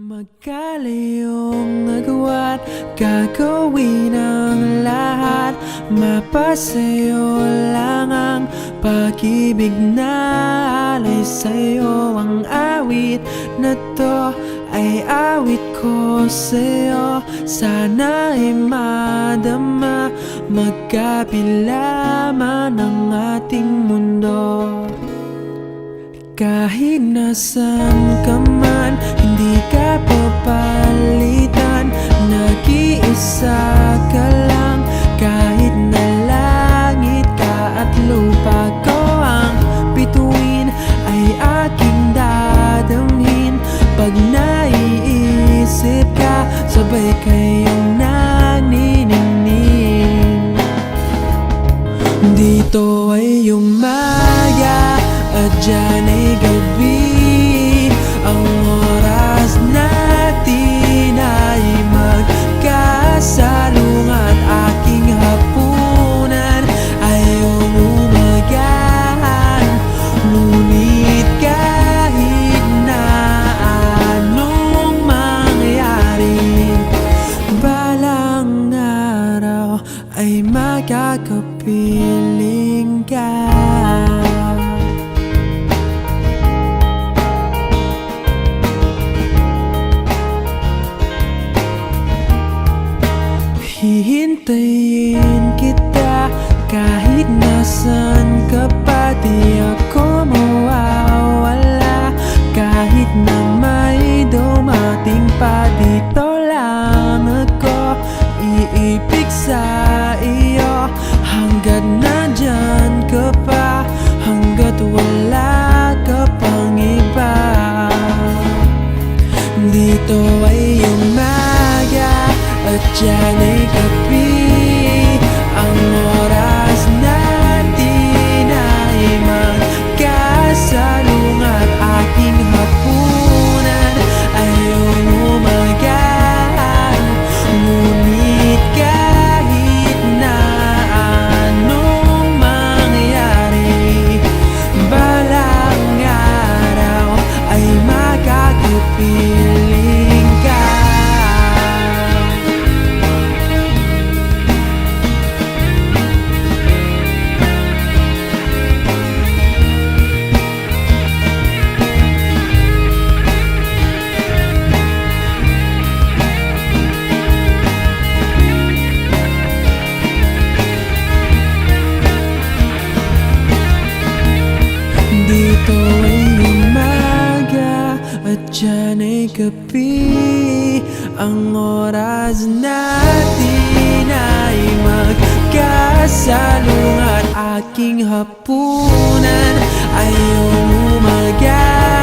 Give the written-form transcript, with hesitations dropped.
Magkalayong nagawa't gagawin ang lahat. Mapasayo lang ang pag-ibig na alay sa'yo. Ang awit na to ay awit ko sa'yo. Sana ay madama, magkapila man ang ating mundo. Kahit nasan ka man, hindi ka papalitan. Nag-iisa ka lang, kahit na langit ka at lupa ko ang bituin, ay aking dadamhin. Pag naiisip ka, sabay kayong naniningning. Dito ay umaga at dyan ay gabi. Ang oras natin ay magkasalungat. Aking hapunan ay umagahan. Ngunit kahit na anong mangyari, balang araw ay makakapiling ka. Hihintayin kita kahit nasan ka pa. Di ako mawawala kahit na may dumating pa. Dito lang ako iibig sa iyo hanggat nandyan ka pa, hanggat wala ka pang iba. Dito ay umaga at dyan ay gabi. Ang oras natin ay magkasalungat. Aking hapunan ay umagahan. Ngunit kahit na anong mangyari, balang araw ay makakapiling ka. Dito ay umaga at dyan ay gabi. Ang oras natin ay magkasalungat. Aking hapunan ay umagahan.